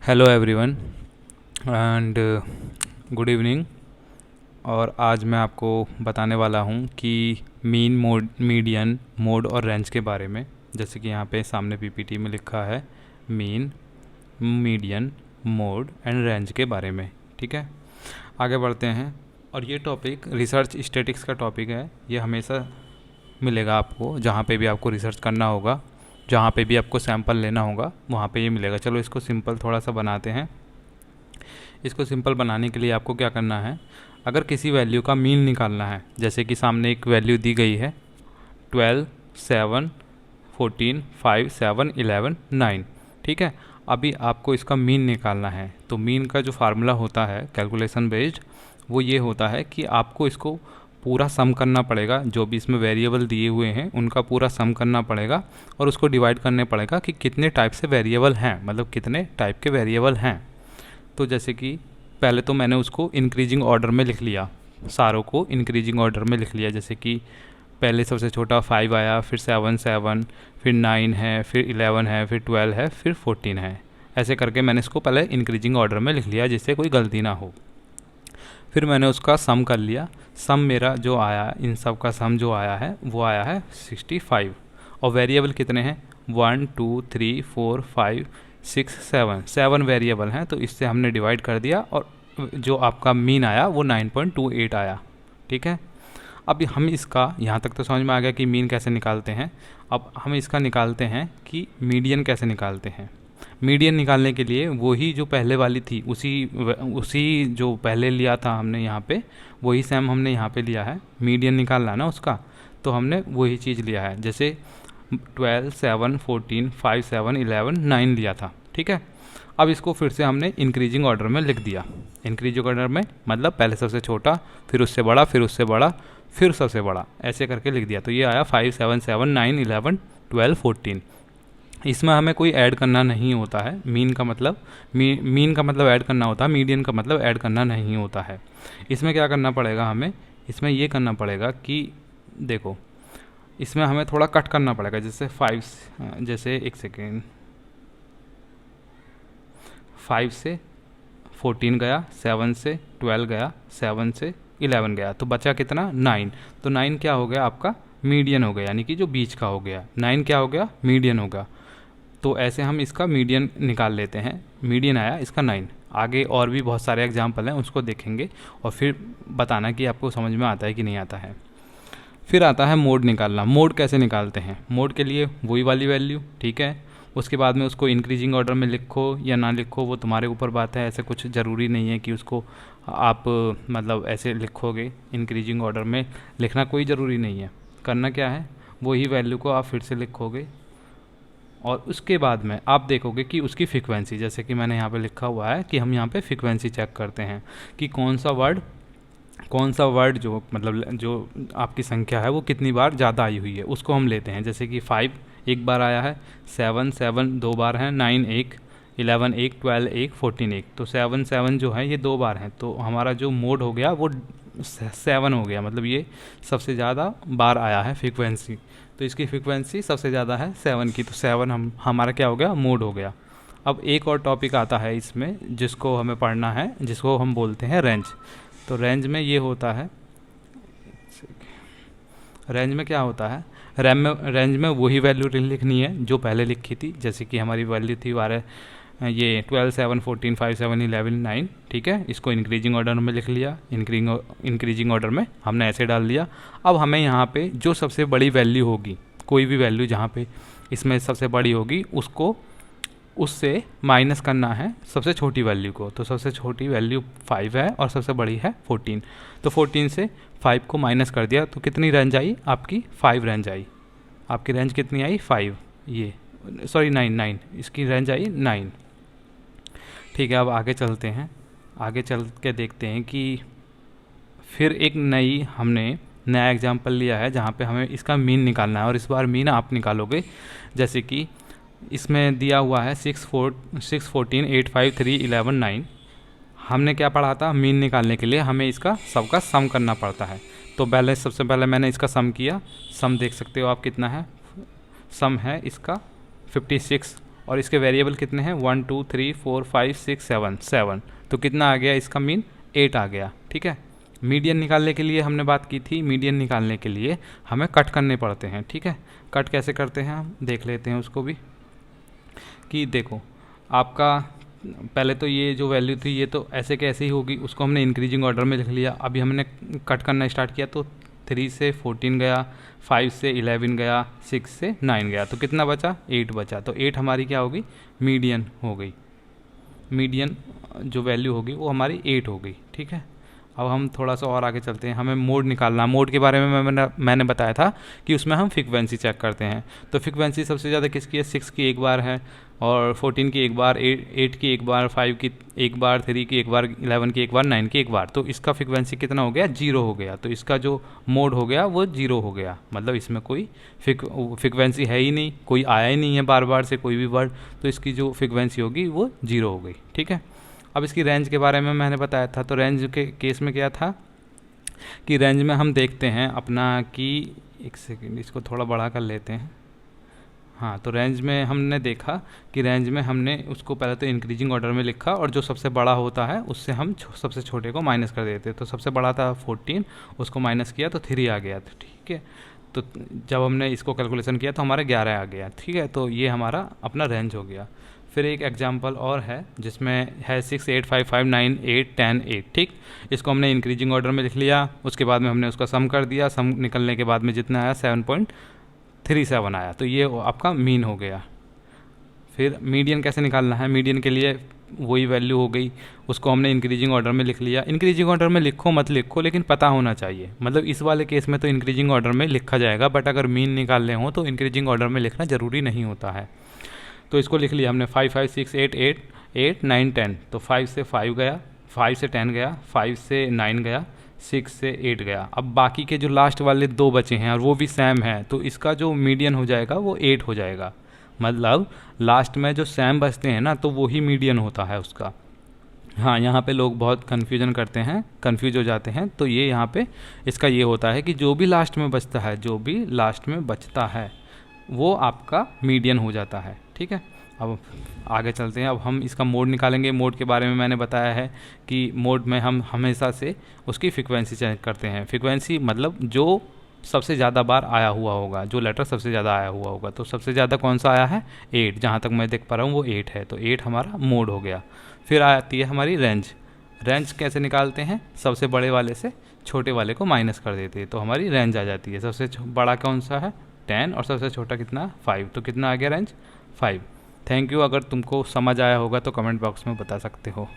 Hello everyone and good evening. और आज मैं आपको बताने वाला हूँ कि मीन, मोड, मीडियन, मोड और रेंज के बारे में। जैसे कि यहाँ पे सामने पीपीटी में लिखा है mean, median, mode and range के बारे में। ठीक है, आगे बढ़ते हैं। और ये टॉपिक रिसर्च स्टैटिक्स का टॉपिक है। ये हमेशा मिलेगा आपको, जहाँ पे भी आपको रिसर्च करना होगा, जहाँ पे भी आपको सैंपल लेना होगा, वहाँ पे ये मिलेगा। चलो इसको सिंपल थोड़ा सा बनाते हैं। इसको सिंपल बनाने के लिए आपको क्या करना है, अगर किसी वैल्यू का मीन निकालना है, जैसे कि सामने एक वैल्यू दी गई है 12, 7, 14, 5, 7, 11, 9। ठीक है, अभी आपको इसका मीन निकालना है। तो मीन का जो फार्मूला होता है कैलकुलेशन बेस्ड, वो ये होता है कि आपको इसको पूरा सम करना पड़ेगा। जो भी इसमें वेरिएबल दिए हुए हैं उनका पूरा सम करना पड़ेगा और उसको डिवाइड करने पड़ेगा कि कितने टाइप से वेरिएबल हैं, मतलब कितने टाइप के वेरिएबल हैं। तो जैसे कि पहले तो मैंने उसको इंक्रीजिंग ऑर्डर में लिख लिया, सारों को इंक्रीजिंग ऑर्डर में लिख लिया। जैसे कि पहले सबसे छोटा 5 आया, फिर 7, 7, फिर 9 है, फिर 11 है, फिर 12 है, फिर 14 है। ऐसे करके मैंने इसको पहले इंक्रीजिंग ऑर्डर में लिख लिया जिससे कोई गलती ना हो। फिर मैंने उसका सम कर लिया। सम मेरा जो आया, इन सब का सम जो आया है वो आया है 65। और वेरिएबल कितने हैं, 1, 2, 3, 4, 5, 6, 7, 7 वेरिएबल हैं। तो इससे हमने डिवाइड कर दिया और जो आपका मीन आया वो 9.28 आया। ठीक है, अब हम इसका, यहाँ तक तो समझ में आ गया कि मीन कैसे निकालते हैं। अब हम इसका निकालते हैं कि मीडियन कैसे निकालते हैं। मीडियन निकालने के लिए वही जो पहले वाली थी, उसी जो पहले लिया था हमने यहाँ पे, वही सेम हमने यहाँ पे लिया है। मीडियन निकालना है ना उसका, तो हमने वही चीज़ लिया है। जैसे 12, 7, 14, 5, 7, 11, 9 लिया था। ठीक है, अब इसको फिर से हमने इंक्रीजिंग ऑर्डर में लिख दिया। इंक्रीजिंग ऑर्डर में मतलब पहले सबसे छोटा, फिर उससे बड़ा, फिर उससे बड़ा, फिर सबसे बड़ा, ऐसे करके लिख दिया। तो ये आया 5, 7, 7, 9, 11, 12, 14। इसमें हमें कोई ऐड करना नहीं होता है। मीन का मतलब मीन का मतलब ऐड करना होता है, मीडियन का मतलब ऐड करना नहीं होता है। इसमें क्या करना पड़ेगा हमें, इसमें ये करना पड़ेगा कि देखो, इसमें हमें थोड़ा कट करना पड़ेगा। जैसे 5, जैसे एक सेकेंड, 5 से 14 गया, 7 से 12 गया, 7 से 11 गया, तो बचा कितना, 9। तो 9 क्या हो गया आपका, मीडियन हो गया, यानी कि जो बीच का हो गया। 9 क्या हो गया, मीडियन होगा। तो ऐसे हम इसका मीडियन निकाल लेते हैं। मीडियन आया इसका 9। आगे और भी बहुत सारे एग्जाम्पल हैं, उसको देखेंगे और फिर बताना कि आपको समझ में आता है कि नहीं आता है। फिर आता है मोड निकालना। मोड कैसे निकालते हैं, मोड के लिए वही वाली वैल्यू। ठीक है, उसके बाद में उसको इंक्रीजिंग ऑर्डर में लिखो या ना लिखो वो तुम्हारे ऊपर बात है। ऐसे कुछ ज़रूरी नहीं है कि उसको आप मतलब ऐसे लिखोगे। इंक्रीजिंग ऑर्डर में लिखना कोई ज़रूरी नहीं है। करना क्या है, वही वैल्यू को आप फिर से लिखोगे और उसके बाद में आप देखोगे कि उसकी फ्रीक्वेंसी, जैसे कि मैंने यहाँ पे लिखा हुआ है कि हम यहाँ पे फ्रीक्वेंसी चेक करते हैं कि कौन सा वर्ड जो मतलब जो आपकी संख्या है वो कितनी बार ज़्यादा आई हुई है, उसको हम लेते हैं। जैसे कि 5 एक बार आया है, 7, 7 दो बार है, 9 एक, 11 एक, 12 एक, 14 एक। तो 7, 7 जो है ये दो बार हैं, तो हमारा जो मोड हो गया वो 7 हो गया। मतलब ये सबसे ज़्यादा बार आया है फ्रीक्वेंसी, तो इसकी फ्रीक्वेंसी सबसे ज़्यादा है 7 की। तो 7 हमारा क्या हो गया, मोड हो गया। अब एक और टॉपिक आता है इसमें जिसको हमें पढ़ना है, जिसको हम बोलते हैं रेंज। तो रेंज में ये होता है, रेंज में क्या होता है, रेंज में वही वैल्यू लिखनी है जो पहले लिखी थी। जैसे कि हमारी वैल्यू थी 12, ये 12, 7, 14, 5, 7, 11, 9। ठीक है, इसको इंक्रीजिंग ऑर्डर में लिख लिया। इंक्रीजिंग ऑर्डर में हमने ऐसे डाल दिया। अब हमें यहाँ पे जो सबसे बड़ी वैल्यू होगी, कोई भी वैल्यू जहाँ पे इसमें सबसे बड़ी होगी, उसको उससे माइनस करना है सबसे छोटी वैल्यू को। तो सबसे छोटी वैल्यू 5 है और सबसे बड़ी है 14। तो 14 से 5 को माइनस कर दिया तो कितनी रेंज आई आपकी, 5 रेंज आई। आपकी रेंज कितनी आई, 5। ये सॉरी 9, इसकी रेंज आई 9। ठीक है, अब आगे चलते हैं। आगे चल के देखते हैं कि फिर एक हमने नया एग्जाम्पल लिया है जहाँ पे हमें इसका मीन निकालना है। और इस बार मीन आप निकालोगे। जैसे कि इसमें दिया हुआ है 6, 14, 8, 5, 3, 11, 9। हमने क्या पढ़ा था, मीन निकालने के लिए हमें इसका सबका सम करना पड़ता है। तो पहले सबसे पहले मैंने इसका सम किया। सम देख सकते हो आप कितना है, सम है इसका 56 और इसके वेरिएबल कितने हैं 1 2 3 4 5 6 7 7, तो कितना आ गया इसका मीन 8 आ गया। ठीक है, मीडियन निकालने के लिए हमने बात की थी, मीडियन निकालने के लिए हमें कट करने पड़ते हैं। ठीक है, कट कैसे करते हैं हम देख लेते हैं उसको भी, कि देखो आपका पहले तो ये जो वैल्यू थी ये तो ऐसे के ऐसे ही होगी, उसको हमने इंक्रीजिंग ऑर्डर में लिख लिया। अभी हमने कट करना स्टार्ट किया तो 3 से 14 गया, 5 से 11 गया, 6 से 9 गया, तो कितना बचा 8 बचा। तो 8 हमारी क्या होगी मीडियन हो गई, मीडियन जो वैल्यू होगी वो हमारी 8 हो गई। ठीक है, अब हम थोड़ा सा और आगे चलते हैं, हमें मोड निकालना। मोड के बारे में मैंने बताया था कि उसमें हम फ्रीक्वेंसी चेक करते हैं। तो फ्रीक्वेंसी सबसे ज़्यादा किसकी है 6 की एक बार है, और 14 की एक बार, 8 की एक बार, 5 की एक बार, 3 की एक बार, 11 की एक बार, 9 की एक बार। तो इसका फ्रीक्वेंसी कितना हो गया 0 हो गया, तो इसका जो मोड हो गया वो 0 हो गया, मतलब इसमें कोई फ्रीक्वेंसी है ही नहीं, कोई आया ही नहीं है बार बार से कोई भी वर्ड, तो इसकी जो फ्रीक्वेंसी होगी वो 0 हो गई। ठीक है, अब इसकी रेंज के बारे में मैंने बताया था, तो रेंज के केस में क्या था कि रेंज में हम देखते हैं अपना कि एक सेकेंड इसको थोड़ा बड़ा कर लेते हैं। हाँ, तो रेंज में हमने देखा कि रेंज में हमने उसको पहले तो इंक्रीजिंग ऑर्डर में लिखा, और जो सबसे बड़ा होता है उससे हम सबसे छोटे को माइनस कर देते। तो सबसे बड़ा था 14, उसको माइनस किया तो 3 आ गया। तो ठीक है, तो जब हमने इसको कैलकुलेशन किया तो हमारा 11 आ गया। ठीक है, तो ये हमारा अपना रेंज हो गया। फिर एक एग्जांपल और है जिसमें है 6 8 5 5 9 8 10 8। ठीक, इसको हमने इंक्रीजिंग ऑर्डर में लिख लिया, उसके बाद में हमने उसका सम कर दिया, सम निकलने के बाद में जितना आया 7.37 आया, तो ये आपका मीन हो गया। फिर मीडियन कैसे निकालना है, मीडियन के लिए वही वैल्यू हो गई, उसको हमने इंक्रीजिंग ऑर्डर में लिख लिया। इंक्रीजिंग ऑर्डर में लिखो मत लिखो, लेकिन पता होना चाहिए, मतलब इस वाले केस में तो इंक्रीजिंग ऑर्डर में लिखा जाएगा, बट अगर मीन निकालने हो तो इंक्रीजिंग ऑर्डर में लिखना ज़रूरी नहीं होता है। तो इसको लिख लिया हमने 5 5 6 8 8 8 9 10, तो 5 से 5 गया, 5 से 10 गया, 5 से 9 गया, 6 से 8 गया। अब बाकी के जो लास्ट वाले 2 बचे हैं और वो भी सेम है, तो इसका जो मीडियन हो जाएगा वो 8 हो जाएगा। मतलब लास्ट में जो सेम बचते हैं ना, तो वो ही मीडियन होता है उसका। हाँ, यहाँ पे लोग बहुत कन्फ्यूजन करते हैं, कन्फ्यूज हो जाते हैं। तो ये यहाँ पे इसका ये होता है कि जो भी लास्ट में बचता है, जो भी लास्ट में बचता है वो आपका मीडियन हो जाता है। ठीक है, अब आगे चलते हैं। अब हम इसका मोड निकालेंगे। मोड के बारे में मैंने बताया है कि मोड में हम हमेशा से उसकी फ्रीक्वेंसी चेक करते हैं। फ्रीक्वेंसी मतलब जो सबसे ज़्यादा बार आया हुआ होगा, जो लेटर सबसे ज़्यादा आया हुआ होगा। तो सबसे ज़्यादा कौन सा आया है 8, जहाँ तक मैं देख पा रहा हूँ वो 8 है, तो 8 हमारा मोड हो गया। फिर आती है हमारी रेंज। रेंज कैसे निकालते हैं, सबसे बड़े वाले से छोटे वाले को माइनस कर देते हैं, तो हमारी रेंज आ जाती है। सबसे बड़ा कौन सा है 10, और सबसे छोटा कितना 5, तो कितना आ गया रेंज 5। थैंक यू, अगर तुमको समझ आया होगा तो कमेंट बॉक्स में बता सकते हो।